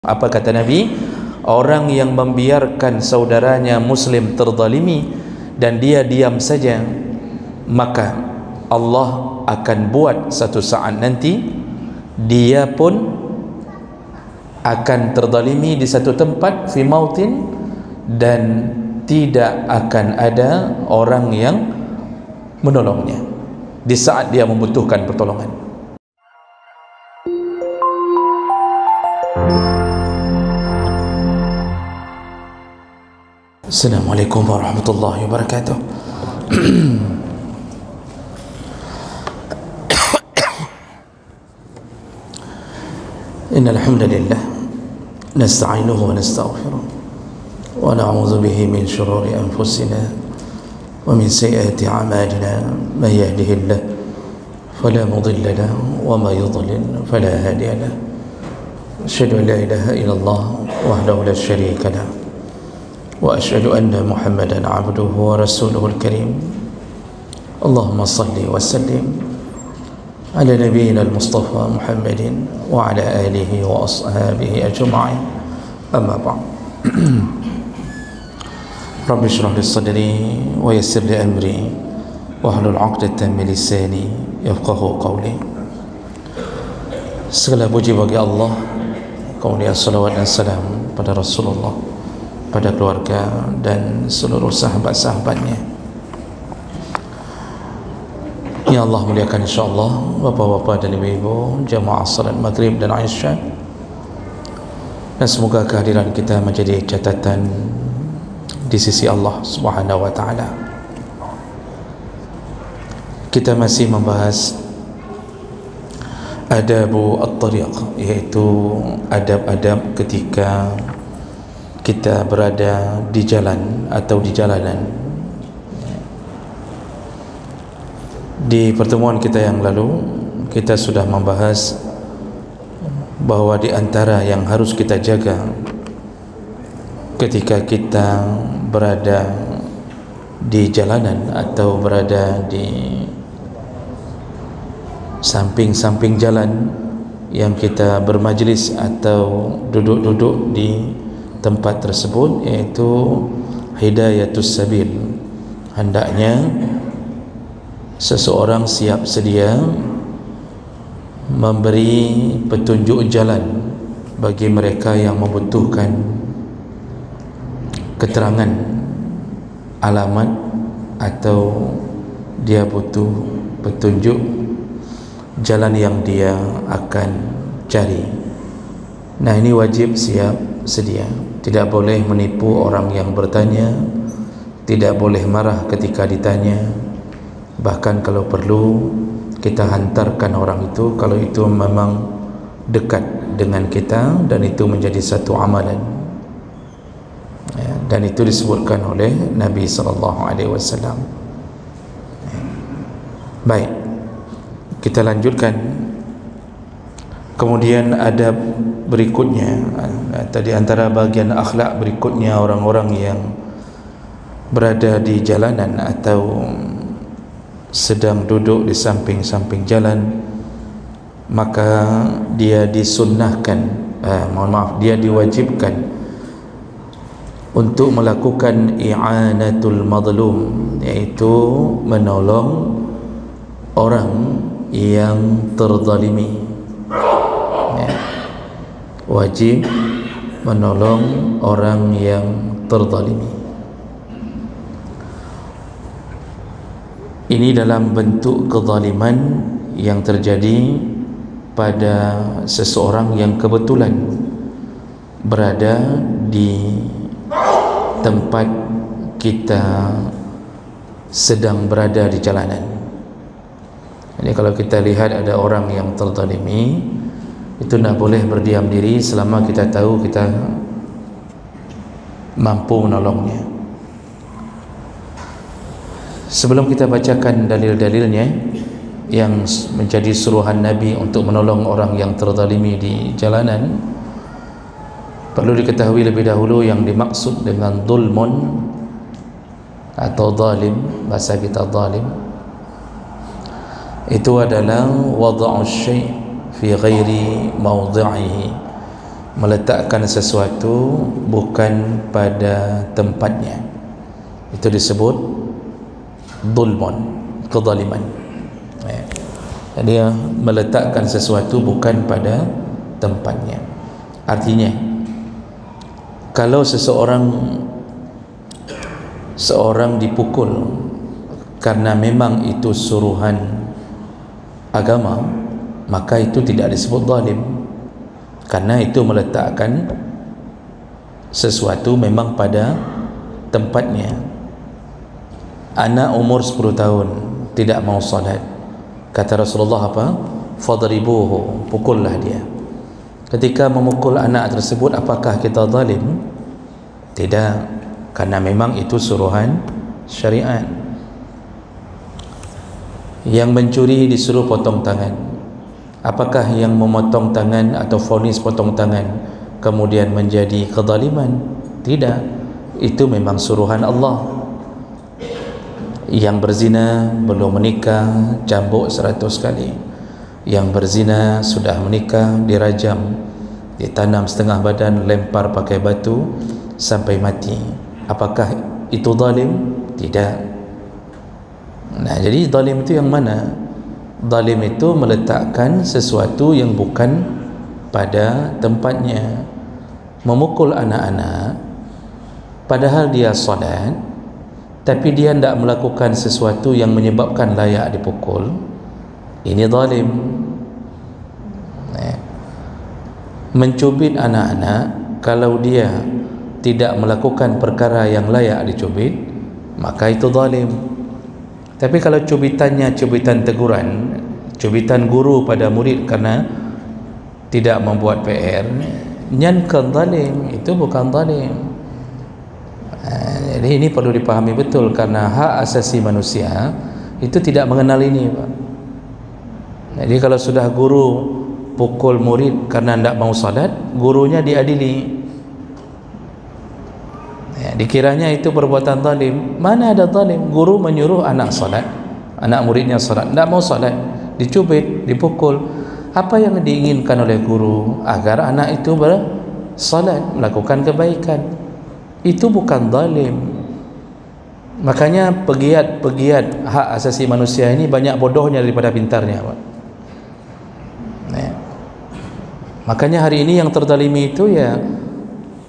Apa kata Nabi? Orang yang membiarkan saudaranya muslim terzalimi dan dia diam saja, maka Allah akan buat satu saat nanti dia pun akan terzalimi di satu tempat fi mautin, dan tidak akan ada orang yang menolongnya di saat dia membutuhkan pertolongan. Assalamualaikum warahmatullahi wabarakatuh. Innal hamdalillah nasta'inuhu wa nastaghfiruh wa na'udzu bihi min shururi anfusina wa min sayyiati a'malina. Man yahdihillahu fala mudilla lahu wa man yudlil fala hadiya lahu. Asyhadu an la ilaha illallah wahdahu la syarika lahu wa asyhadu anna Muhammadan abduhu wa rasuluhu al-karim. Allahumma salli wa sallim ala nabiyyina al-mustafa Muhammadin wa ala alihi wa ashabihi ajma'in. Amma ba'd. Rabbi shrah li sadri wa yassir li amri wahlul 'uqdatam min lisani yafqahu qawli. Segala puji bagi Allah, kemudian salawat dan salam pada Rasulullah, pada keluarga dan seluruh sahabat-sahabatnya. Ya Allah muliakan insyaAllah bapa-bapa dan ibu-ibu jamaah salat maghrib dan isya, dan semoga kehadiran kita menjadi catatan di sisi Allah Subhanahu wa ta'ala. Kita masih membahas adabu at-tariq, yaitu adab-adab ketika kita berada di jalan atau di jalanan. Di pertemuan kita yang lalu kita sudah membahas bahawa di antara yang harus kita jaga ketika kita berada di jalanan atau berada di samping-samping jalan yang kita bermajlis atau duduk-duduk di tempat tersebut, yaitu hidayatus sabil. Hendaknya seseorang siap sedia memberi petunjuk jalan bagi mereka yang membutuhkan keterangan alamat atau dia butuh petunjuk jalan yang dia akan cari. Nah, ini wajib siap sedia. Tidak boleh menipu orang yang bertanya, tidak boleh marah ketika ditanya. Bahkan kalau perlu kita hantarkan orang itu kalau itu memang dekat dengan kita dan itu menjadi satu amalan, ya, dan itu disebutkan oleh Nabi SAW. Baik, kita lanjutkan. Kemudian adab berikutnya, tadi antara bagian akhlak berikutnya, orang-orang yang berada di jalanan atau sedang duduk di samping-samping jalan, maka dia disunnahkan, dia diwajibkan untuk melakukan i'anatul madlum, yaitu menolong orang yang terzalimi. Wajib menolong orang yang terzalimi. Ini dalam bentuk kezaliman yang terjadi pada seseorang yang kebetulan berada di tempat kita sedang berada di jalanan. Jadi kalau kita lihat ada orang yang terzalimi, itu tidak boleh berdiam diri selama kita tahu kita mampu menolongnya. Sebelum kita bacakan dalil-dalilnya yang menjadi suruhan Nabi untuk menolong orang yang terzalimi di jalanan, perlu diketahui lebih dahulu yang dimaksud dengan zulmun atau zalim, bahasa kita zalim, itu adalah wad'u syai' fi ghairi mawdi'ihi, meletakkan sesuatu bukan pada tempatnya, itu disebut zulmun, kezaliman. Dia meletakkan sesuatu bukan pada tempatnya. Artinya, kalau seorang dipukul karena memang itu suruhan agama, maka itu tidak disebut zalim, karena itu meletakkan sesuatu memang pada tempatnya. Anak umur 10 tahun tidak mau salat, kata Rasulullah apa? Fadribuhu, pukullah dia. Ketika memukul anak tersebut, apakah kita zalim? Tidak, karena memang itu suruhan syariat. Yang mencuri disuruh potong tangan, apakah yang memotong tangan atau vonis potong tangan kemudian menjadi kezaliman? Tidak, itu memang suruhan Allah. Yang berzina belum menikah cambuk 100 kali, yang berzina sudah menikah dirajam, ditanam setengah badan, lempar pakai batu sampai mati. Apakah itu zalim? Tidak. Nah, jadi zalim itu yang mana? Zalim itu meletakkan sesuatu yang bukan pada tempatnya. Memukul anak-anak padahal dia salat, tapi dia tidak melakukan sesuatu yang menyebabkan layak dipukul, ini zalim. Mencubit anak-anak, kalau dia tidak melakukan perkara yang layak dicubit, maka itu zalim. Tapi kalau cubitannya cubitan teguran, cubitan guru pada murid karena tidak membuat PR, nyankan zalim, itu bukan zalim. Jadi ini perlu dipahami betul, karena hak asasi manusia itu tidak mengenal ini, Pak. Jadi kalau sudah guru pukul murid karena tidak mau salat, gurunya diadili, dikiranya itu perbuatan zalim. Mana ada zalim? Guru menyuruh anak salat, anak muridnya salat, tidak mau salat, dicubit, dipukul. Apa yang diinginkan oleh guru? Agar anak itu bersalat, melakukan kebaikan. Itu bukan zalim. Makanya pegiat hak asasi manusia ini banyak bodohnya daripada pintarnya, Pak. Makanya hari ini yang terzalimi itu ya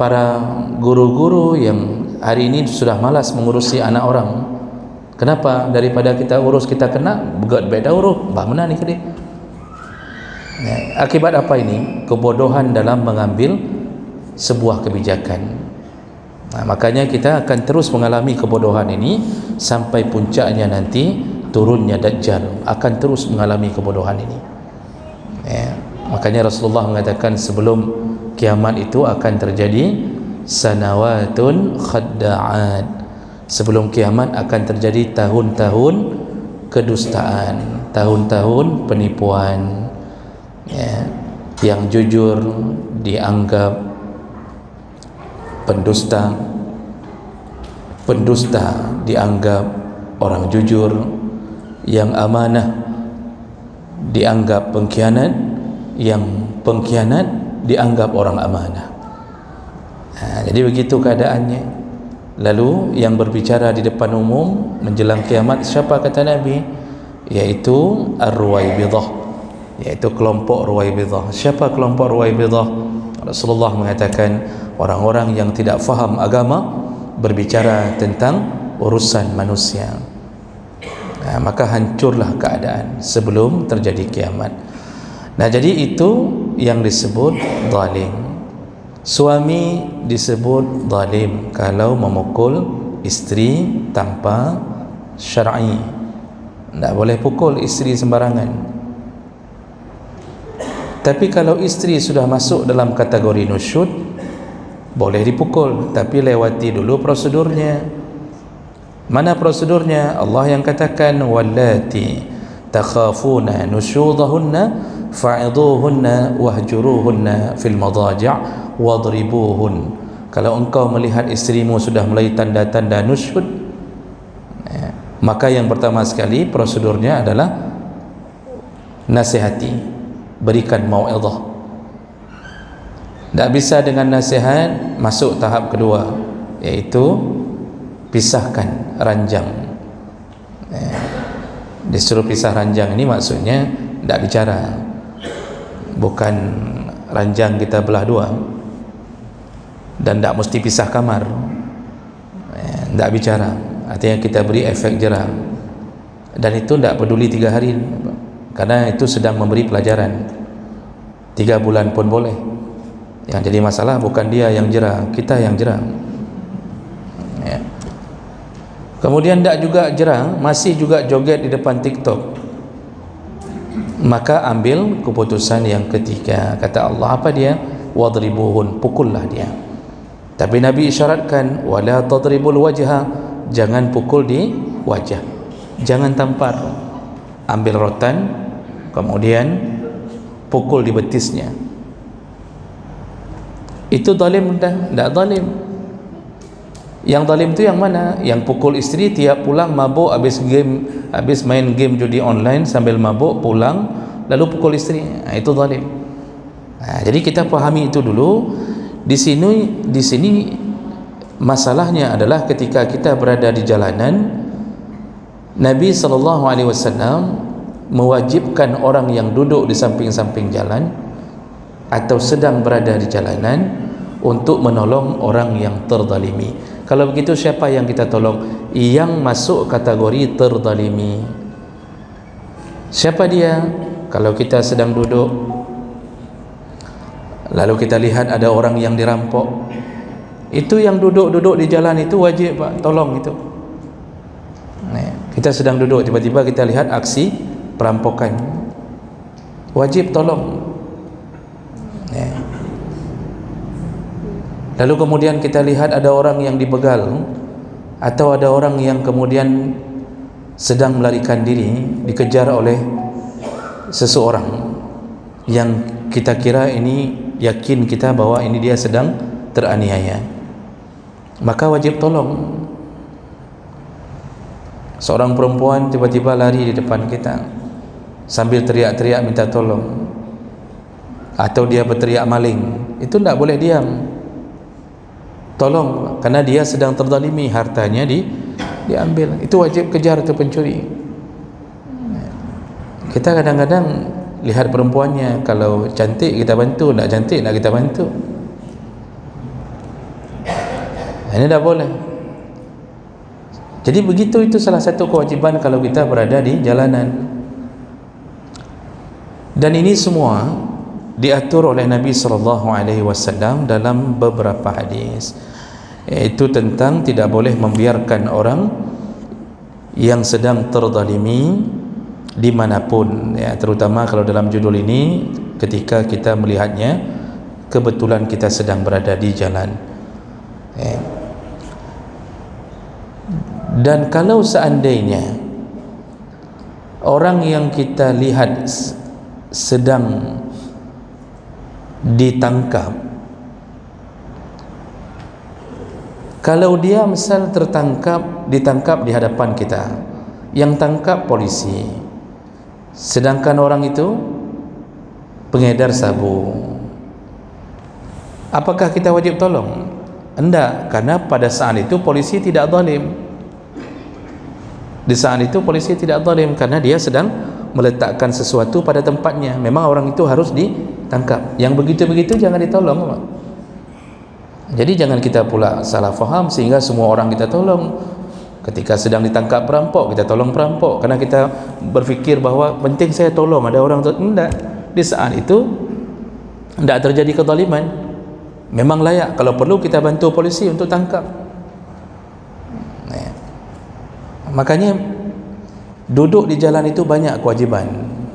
para guru-guru yang hari ini sudah malas mengurusi anak orang. Kenapa? Daripada kita urus, kita kena begat beda urus, mana ni kali? Akibat apa ini? Kebodohan dalam mengambil sebuah kebijakan. Makanya kita akan terus mengalami kebodohan ini sampai puncaknya nanti turunnya Dajjal, akan terus mengalami kebodohan ini. Makanya Rasulullah mengatakan sebelum kiamat itu akan terjadi sanawatun khadda'at. Sebelum kiamat akan terjadi tahun-tahun kedustaan, tahun-tahun penipuan. Yang jujur dianggap pendusta, pendusta dianggap orang jujur, yang amanah dianggap pengkhianat, yang pengkhianat dianggap orang amanah. Jadi begitu keadaannya. Lalu yang berbicara di depan umum menjelang kiamat siapa, kata Nabi? Yaitu Ar-Ruwaibidah, yaitu kelompok Ruwaibidah. Siapa kelompok Ruwaibidah? Rasulullah mengatakan orang-orang yang tidak faham agama berbicara tentang urusan manusia. Maka hancurlah keadaan sebelum terjadi kiamat. Nah, jadi itu yang disebut zalim. Suami disebut zalim kalau memukul isteri tanpa syar'i. Tak boleh pukul isteri sembarangan. Tapi kalau isteri sudah masuk dalam kategori nusyud, boleh dipukul, tapi lewati dulu prosedurnya. Mana prosedurnya? Allah yang katakan wallati takhafuna nusyudahunna fa'idhuhunna wahjuruhunna fil madaji' wadribuhun. Kalau engkau melihat isterimu sudah mulai tanda-tanda nusyud, maka yang pertama sekali prosedurnya adalah nasihati, berikan mau'izah. Tak bisa dengan nasihat masuk tahap kedua, iaitu pisahkan ranjang. Disuruh pisah ranjang ini maksudnya tak bicara, bukan ranjang kita belah dua, dan tak mesti pisah kamar. Tak bicara, artinya kita beri efek jerah, dan itu tak peduli 3 hari, karena itu sedang memberi pelajaran. 3 bulan pun boleh. Yang jadi masalah bukan dia yang jerah, kita yang jerah. Kemudian tak juga jerah, masih juga joget di depan TikTok, maka ambil keputusan yang ketiga. Kata Allah, apa dia? Wadribuhun, pukullah dia. Tapi Nabi isyaratkan, wala tadribul wajha, jangan pukul di wajah, jangan tampar. Ambil rotan, kemudian pukul di betisnya. Itu zalim dah? Tak zalim. Yang zalim tu yang mana? Yang pukul isteri tiap pulang mabuk, habis main game judi online sambil mabuk, pulang lalu pukul isteri. Itu zalim. Jadi kita fahami itu dulu. Di sini masalahnya adalah ketika kita berada di jalanan, Nabi SAW mewajibkan orang yang duduk di samping-samping jalan atau sedang berada di jalanan untuk menolong orang yang terzalimi. Kalau begitu, siapa yang kita tolong? Yang masuk kategori terzalimi. Siapa dia? Kalau kita sedang duduk, lalu kita lihat ada orang yang dirampok, itu yang duduk-duduk di jalan itu wajib, Pak, tolong itu. Kita sedang duduk, tiba-tiba kita lihat aksi perampokan, wajib tolong. Lalu kemudian kita lihat ada orang yang dibegal, atau ada orang yang kemudian sedang melarikan diri, dikejar oleh seseorang yang kita kira ini, yakin kita bahwa ini dia sedang teraniaya, maka wajib tolong. Seorang perempuan tiba-tiba lari di depan kita sambil teriak-teriak minta tolong, atau dia berteriak maling, itu tidak boleh diam, tolong, karena dia sedang terzalimi, hartanya diambil. Itu wajib kejar tu pencuri. Kita kadang-kadang lihat perempuannya, kalau cantik kita bantu, tak cantik nak kita bantu. Ini tak boleh. Jadi begitu, itu salah satu kewajiban kalau kita berada di jalanan. Dan ini semua diatur oleh Nabi SAW dalam beberapa hadis, iaitu tentang tidak boleh membiarkan orang yang sedang terzalimi dimanapun, ya, terutama kalau dalam judul ini ketika kita melihatnya kebetulan kita sedang berada di jalan. Dan kalau seandainya orang yang kita lihat sedang ditangkap, kalau dia misal ditangkap di hadapan kita, yang tangkap polisi, sedangkan orang itu pengedar sabu, apakah kita wajib tolong? Enggak, karena pada saat itu polisi tidak zalim. Di saat itu polisi tidak zalim karena dia sedang meletakkan sesuatu pada tempatnya. Memang orang itu harus ditangkap. Yang begitu-begitu jangan ditolong, Pak. Jadi jangan kita pula salah faham sehingga semua orang kita tolong. Ketika sedang ditangkap perampok, kita tolong perampok karena kita berfikir bahwa penting saya tolong, ada orang tidak. Di saat itu tidak terjadi kezaliman. Memang layak, kalau perlu kita bantu polisi untuk tangkap. Makanya duduk di jalan itu banyak kewajiban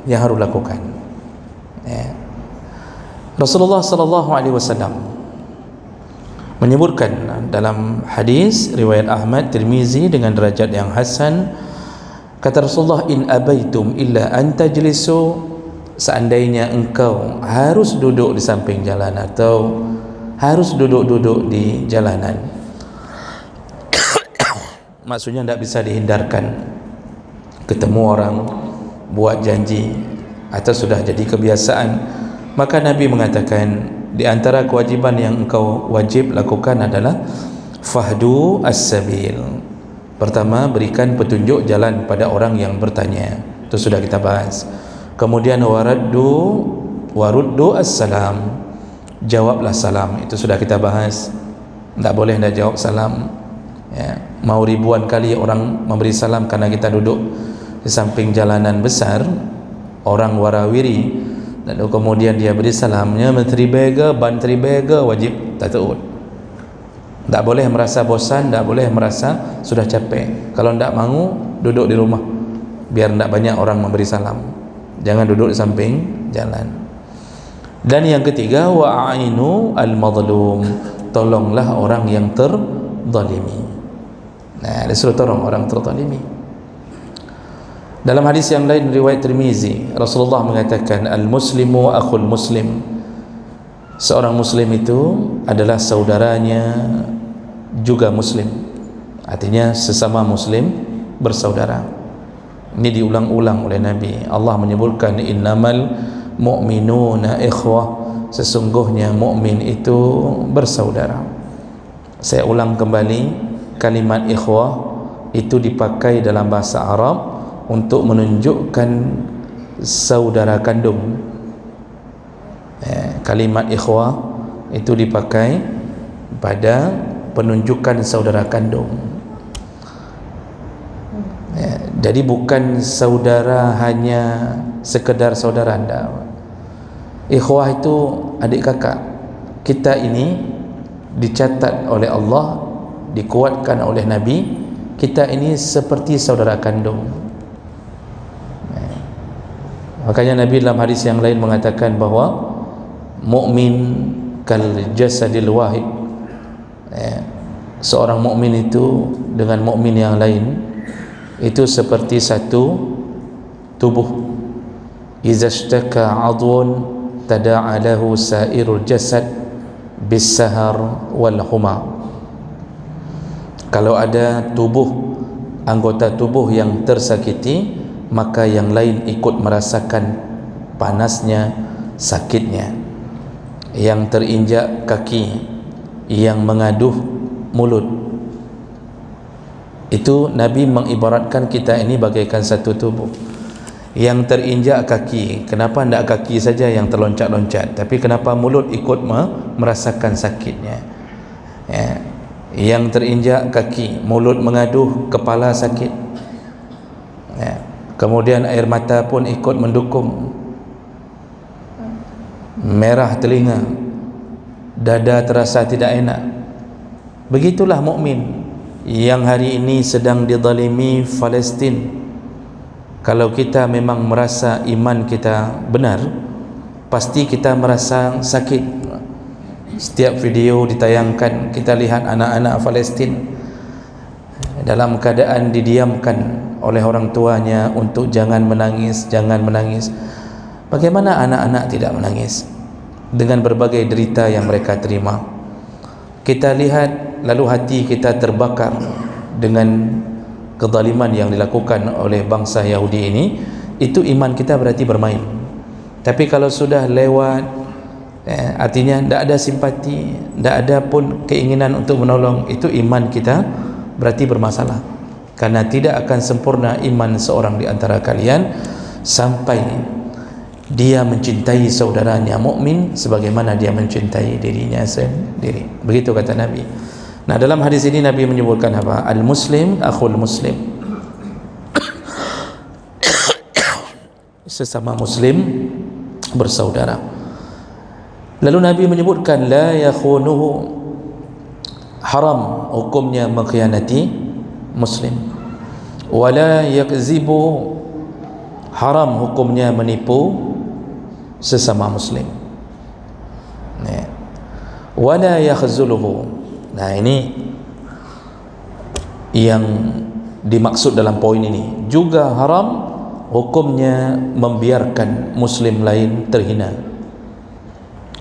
yang harus lakukan. Rasulullah SAW menyebutkan dalam hadis riwayat Ahmad Tirmizi dengan derajat yang hasan, kata Rasulullah, in abaitum illa an tajlisu, seandainya engkau harus duduk di samping jalan atau harus duduk-duduk di jalanan, maksudnya tidak bisa dihindarkan, ketemu orang, buat janji atau sudah jadi kebiasaan, maka Nabi mengatakan di antara kewajiban yang engkau wajib lakukan adalah fahdu as-sabil. Pertama, berikan petunjuk jalan pada orang yang bertanya. Itu sudah kita bahas. Kemudian waruddu as-salam. Jawablah salam. Itu sudah kita bahas. Tak boleh dah jawab salam. Ya, mau ribuan kali orang memberi salam karena kita duduk di samping jalanan besar, orang warawiri, lalu kemudian dia beri salamnya menteri bega, bantri bega, wajib taat. Tak boleh merasa bosan, tak boleh merasa sudah capek. Kalau tak mahu, duduk di rumah biar tak banyak orang memberi salam. Jangan duduk di samping jalan. Dan yang ketiga, wa'ainu al-madlum, tolonglah orang yang terzalimi. Nah, disuruh tolong orang terzalimi. Dalam hadis yang lain riwayat Tirmizi, Rasulullah mengatakan al-muslimu akhul muslim. Seorang muslim itu adalah saudaranya juga muslim. Artinya sesama muslim bersaudara. Ini diulang-ulang oleh Nabi. Allah menyebutkan innamal mu'minuna ikhwah, sesungguhnya mukmin itu bersaudara. Saya ulang kembali, kalimat ikhwah itu dipakai dalam bahasa Arab untuk menunjukkan saudara kandung. Kalimat ikhwah itu dipakai pada penunjukan saudara kandung. Jadi bukan saudara hanya sekedar saudara anda. Ikhwah itu adik kakak. Kita ini dicatat oleh Allah, dikuatkan oleh Nabi, kita ini seperti saudara kandung. Makanya Nabi dalam hadis yang lain mengatakan bahawa mukmin kal jasadil wahid. Seorang mukmin itu dengan mukmin yang lain itu seperti satu tubuh. Iza ishtaka 'adwun tada'a lahu sa'irul jasad bis-sahar wal huma. Kalau ada anggota tubuh yang tersakiti, maka yang lain ikut merasakan panasnya, sakitnya. Yang terinjak kaki, yang mengaduh mulut. Itu Nabi mengibaratkan kita ini bagaikan satu tubuh. Yang terinjak kaki, kenapa tidak kaki saja yang terloncat-loncat, tapi kenapa mulut ikut merasakan sakitnya? Yang terinjak kaki, mulut mengaduh, kepala sakit. Kemudian air mata pun ikut mendukung, merah telinga, dada terasa tidak enak. Begitulah mukmin yang hari ini sedang dizalimi Palestin. Kalau kita memang merasa iman kita benar, pasti kita merasa sakit. Setiap video ditayangkan, kita lihat anak-anak Palestin dalam keadaan didiamkan oleh orang tuanya untuk jangan menangis, jangan menangis. Bagaimana anak-anak tidak menangis dengan berbagai derita yang mereka terima? Kita lihat lalu hati kita terbakar dengan kezaliman yang dilakukan oleh bangsa Yahudi ini. Itu iman kita berarti bermain. Tapi kalau sudah lewat, artinya tidak ada simpati, tidak ada pun keinginan untuk menolong, itu iman kita berarti bermasalah. Karena tidak akan sempurna iman seorang di antara kalian sampai dia mencintai saudaranya mukmin sebagaimana dia mencintai dirinya sendiri. Begitu kata Nabi. Nah, dalam hadis ini Nabi menyebutkan apa? Al-muslim akhul muslim. Sesama muslim bersaudara. Lalu Nabi menyebutkan la yakhunuhu, haram hukumnya mengkhianati muslim. Wala yakzibu, haram hukumnya menipu sesama muslim. Wala yakhzuluhu. Nah, ini yang dimaksud dalam poin ini. Juga haram hukumnya membiarkan muslim lain terhina.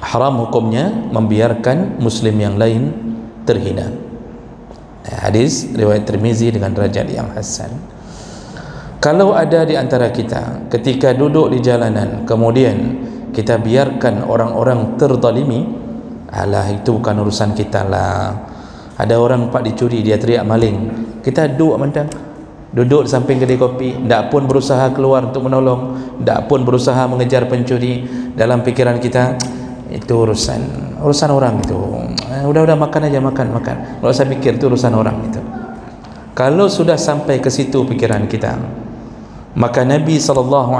Haram hukumnya membiarkan muslim yang lain terhina. Hadis riwayat Tirmizi dengan derajat yang hasan. Kalau ada di antara kita ketika duduk di jalanan kemudian kita biarkan orang-orang terzalimi, Alah, itu bukan urusan kita lah. Ada orang pak dicuri, dia teriak maling, kita duduk di samping kedai kopi, tak pun berusaha keluar untuk menolong, tak pun berusaha mengejar pencuri. Dalam pikiran kita, itu urusan orang itu. Udah makan aja, makan. Kalau saya pikir itu urusan orang itu. Kalau sudah sampai ke situ pikiran kita, maka Nabi SAW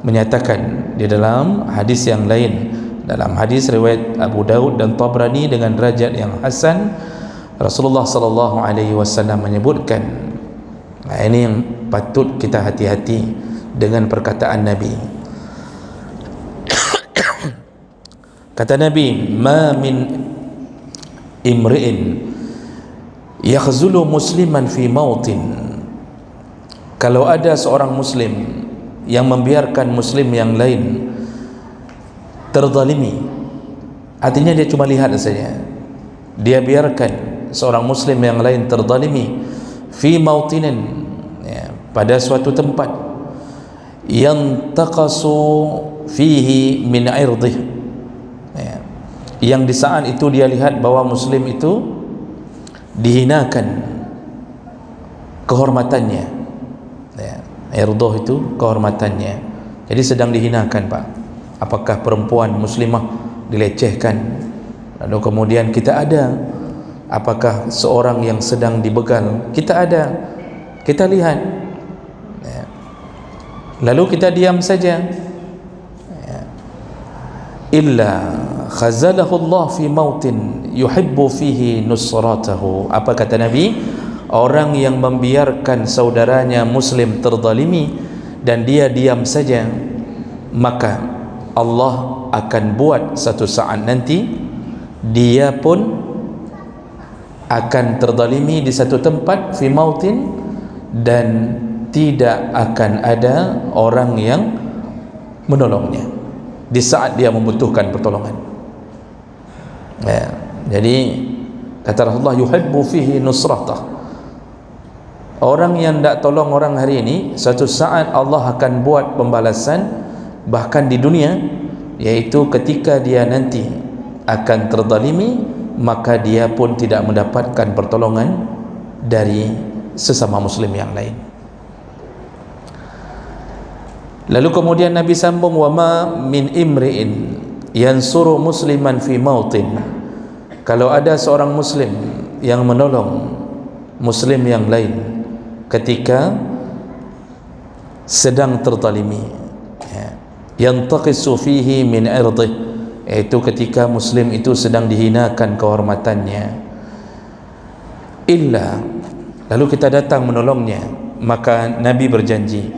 menyatakan di dalam hadis yang lain, dalam hadis riwayat Abu Daud dan Tabrani dengan derajat yang hasan, Rasulullah SAW menyebutkan, ini yang patut kita hati-hati dengan perkataan Nabi. Kata Nabi, ma min imri'in yakhzulu musliman fi mautin. Kalau ada seorang muslim yang membiarkan muslim yang lain terzalimi, artinya dia cuma lihat saja, dia biarkan seorang muslim yang lain terzalimi fi mautinin, ya, pada suatu tempat, yang taqasu fihi min irdih, ya, yang di saat itu dia lihat bahwa muslim itu dihinakan kehormatannya, ya, irdih itu kehormatannya, jadi sedang dihinakan pak. Apakah perempuan muslimah dilecehkan, lalu kemudian kita ada, apakah seorang yang sedang dibegal, kita ada, kita lihat, ya, lalu kita diam saja, ya. Illa khazalahu Allah fi mautin yuhibbu fihi nusratahu. Apa kata Nabi? Orang yang membiarkan saudaranya muslim terzalimi dan dia diam saja, maka Allah akan buat satu saat nanti dia pun akan terzalimi di satu tempat fi mautin, dan tidak akan ada orang yang menolongnya di saat dia membutuhkan pertolongan, ya. Jadi kata Rasulullah, yuhibbu fihi nusratah. Orang yang tak tolong orang hari ini, satu saat Allah akan buat pembalasan bahkan di dunia, yaitu ketika dia nanti akan terzalimi, maka dia pun tidak mendapatkan pertolongan dari sesama muslim yang lain. Lalu kemudian Nabi sambung, wa ma min imri'in yansuru musliman fi mautin. Kalau ada seorang muslim yang menolong muslim yang lain ketika sedang terzalimi, yantaqisu fihi min irdih, yaitu ketika muslim itu sedang dihinakan kehormatannya, illa, lalu kita datang menolongnya, maka Nabi berjanji,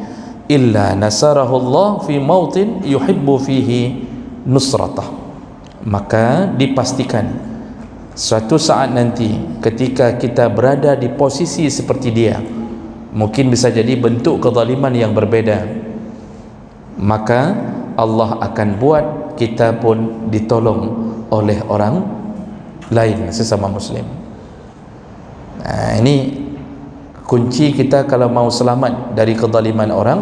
illa nasarahu Allah fi mautin yuhibbu fihi nusratah. Maka dipastikan suatu saat nanti ketika kita berada di posisi seperti dia, mungkin bisa jadi bentuk kezaliman yang berbeda, maka Allah akan buat kita pun ditolong oleh orang lain sesama muslim. Nah, ini kunci kita kalau mau selamat dari kezaliman orang.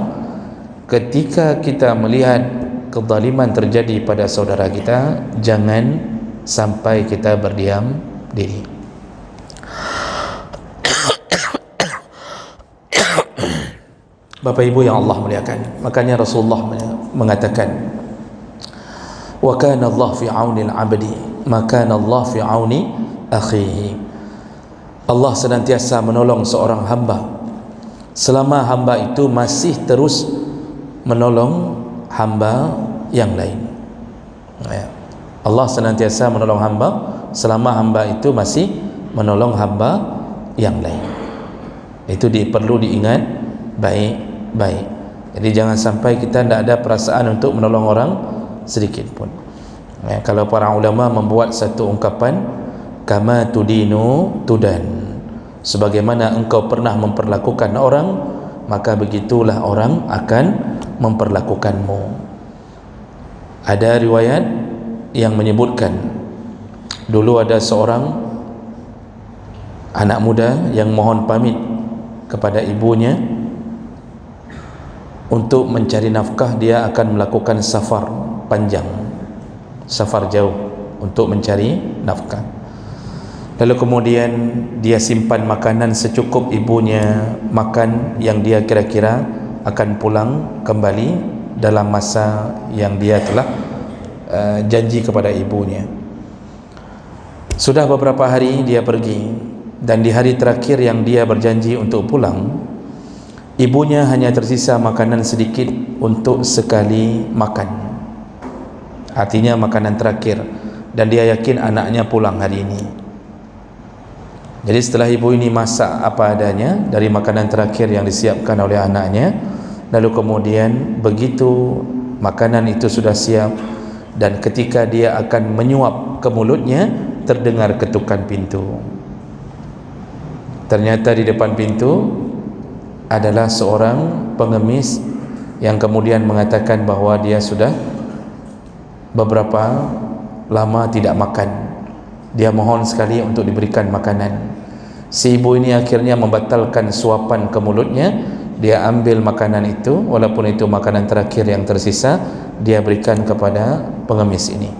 Ketika kita melihat kezaliman terjadi pada saudara kita, jangan sampai kita berdiam diri. Bapak Ibu yang Allah muliakan, makanya Rasulullah mengatakan, wa kana Allah fi auni al-'abdi ma kana Allah fi auni akhihi. Allah senantiasa menolong seorang hamba selama hamba itu masih terus menolong hamba yang lain, ya. Allah senantiasa menolong hamba selama hamba itu masih menolong hamba yang lain. Itu perlu diingat baik-baik. Jadi jangan sampai kita tidak ada perasaan untuk menolong orang sedikit pun, ya. Kalau para ulama membuat satu ungkapan, kama tudinu tudan, sebagaimana engkau pernah memperlakukan orang, maka begitulah orang akan memperlakukanmu. Ada riwayat yang menyebutkan, dulu ada seorang anak muda yang mohon pamit kepada ibunya untuk mencari nafkah. Dia akan melakukan safar panjang, safar jauh untuk mencari nafkah. Lalu kemudian dia simpan makanan secukup ibunya makan, yang dia kira-kira akan pulang kembali dalam masa yang dia telah janji kepada ibunya. Sudah beberapa hari dia pergi, dan di hari terakhir yang dia berjanji untuk pulang, ibunya hanya tersisa makanan sedikit untuk sekali makan, artinya makanan terakhir, dan dia yakin anaknya pulang hari ini. Jadi setelah ibu ini masak apa adanya dari makanan terakhir yang disiapkan oleh anaknya, lalu kemudian begitu makanan itu sudah siap, dan ketika dia akan menyuap ke mulutnya, terdengar ketukan pintu. Ternyata di depan pintu adalah seorang pengemis yang kemudian mengatakan bahwa dia sudah beberapa lama tidak makan. Dia mohon sekali untuk diberikan makanan. Si ibu ini akhirnya membatalkan suapan ke mulutnya. Dia ambil makanan itu, walaupun itu makanan terakhir yang tersisa, dia berikan kepada pengemis ini.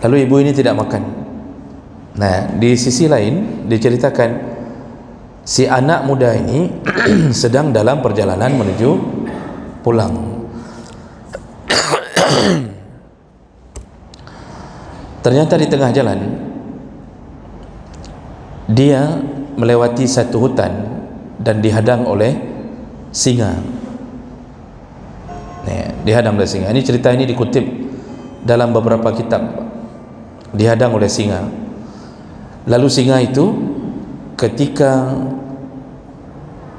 Lalu ibu ini tidak makan. Nah, di sisi lain diceritakan si anak muda ini sedang dalam perjalanan menuju pulang. Ternyata di tengah jalan dia melewati satu hutan dan dihadang oleh singa. Dihadang oleh singa. Ini cerita ini dikutip dalam beberapa kitab. Dihadang oleh singa. Lalu singa itu ketika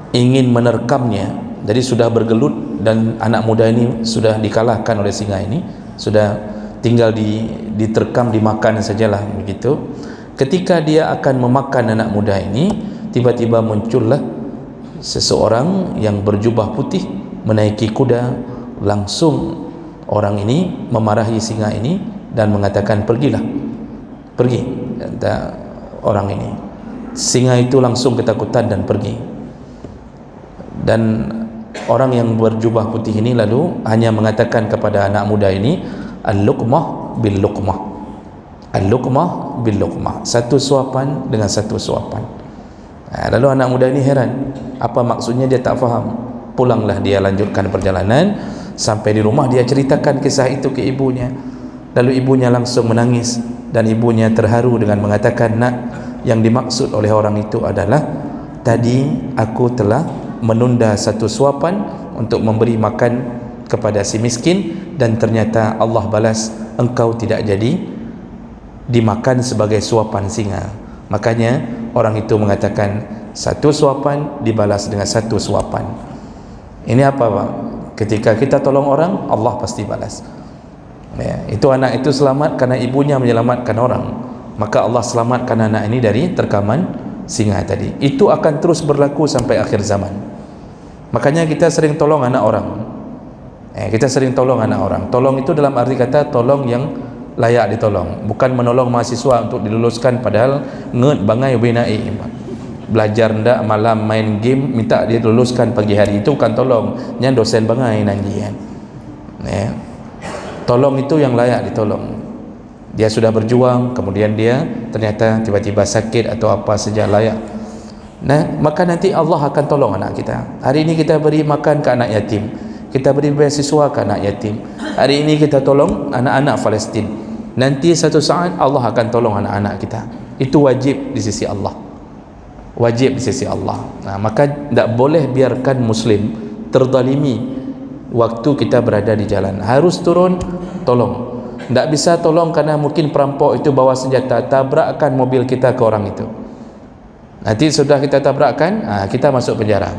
ingin menerkamnya, jadi sudah bergelut dan anak muda ini sudah dikalahkan oleh singa ini, sudah tinggal diterkam, dimakan sajalah begitu. Ketika dia akan memakan anak muda ini, tiba-tiba muncullah seseorang yang berjubah putih menaiki kuda. Langsung orang ini memarahi singa ini dan mengatakan, pergilah, pergi, kata orang ini. Singa itu langsung ketakutan dan pergi. Dan orang yang berjubah putih ini lalu hanya mengatakan kepada anak muda ini, al-luqmah bil luqmah, al-luqmah bil luqmah, satu suapan dengan satu suapan. Lalu anak muda ini heran, apa maksudnya, dia tak faham. Pulanglah dia, lanjutkan perjalanan. Sampai di rumah dia ceritakan kisah itu ke ibunya. Lalu ibunya langsung menangis, dan ibunya terharu dengan mengatakan, nak, yang dimaksud oleh orang itu adalah, tadi aku telah menunda satu suapan untuk memberi makan kepada si miskin, dan ternyata Allah balas, engkau tidak jadi dimakan sebagai suapan singa. Makanya orang itu mengatakan, satu suapan dibalas dengan satu suapan. Ini apa, Pak? Ketika kita tolong orang, Allah pasti balas. Itu anak itu selamat karena ibunya menyelamatkan orang, maka Allah selamatkan anak ini dari terkaman singa tadi. Itu akan terus berlaku sampai akhir zaman. Makanya kita sering tolong anak orang. Kita sering tolong anak orang. Tolong itu dalam arti kata tolong yang layak ditolong, bukan menolong mahasiswa untuk diluluskan padahal nget bangai binai, belajar ndak, malam main game, minta dia luluskan pagi hari. Itu bukan tolong, nya dosen bangai nanti kan. Tolong itu yang layak ditolong. Dia sudah berjuang, kemudian dia ternyata tiba-tiba sakit atau apa saja layak. Nah, maka nanti Allah akan tolong anak kita. Hari ini kita beri makan ke anak yatim, kita beri beasiswa ke anak yatim. Hari ini kita tolong anak-anak Palestin. Nanti satu saat Allah akan tolong anak-anak kita. Itu wajib di sisi Allah. Wajib di sisi Allah. Nah, maka tidak boleh biarkan Muslim terzalimi waktu kita berada di jalan. Harus turun tolong. Tidak bisa tolong karena mungkin perampok itu bawa senjata, tabrakkan mobil kita ke orang itu. Nanti sudah kita tabrakkan, kita masuk penjara.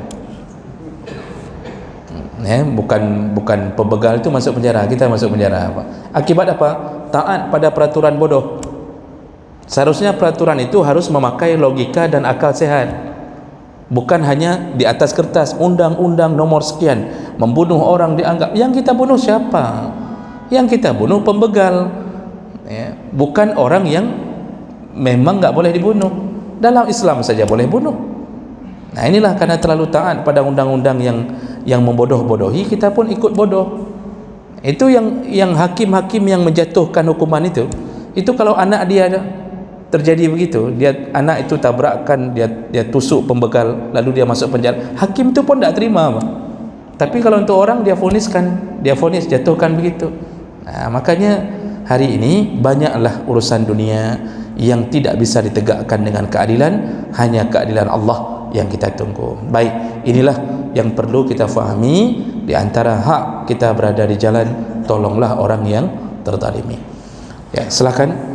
Bukan pembegal itu masuk penjara, kita masuk penjara. Akibat apa? Taat pada peraturan bodoh. Seharusnya peraturan itu harus memakai logika dan akal sehat, bukan hanya di atas kertas, undang-undang nomor sekian, membunuh orang dianggap. Yang kita bunuh siapa? Yang kita bunuh pembegal, bukan orang yang memang nggak boleh dibunuh. Dalam Islam saja boleh bunuh. Nah, inilah karena terlalu taat pada undang-undang yang membodoh-bodohi, kita pun ikut bodoh. Itu yang hakim-hakim yang menjatuhkan hukuman itu kalau anak dia terjadi begitu, anak itu tabrakan, dia tusuk pembegal lalu dia masuk penjara, hakim itu pun tak terima apa. Tapi kalau untuk orang dia fonis jatuhkan begitu. Makanya hari ini banyaklah urusan dunia yang tidak bisa ditegakkan dengan keadilan, hanya keadilan Allah yang kita tunggu. Baik, inilah yang perlu kita fahami. Di antara hak kita berada di jalan, tolonglah orang yang terzalimi. Ya, silakan.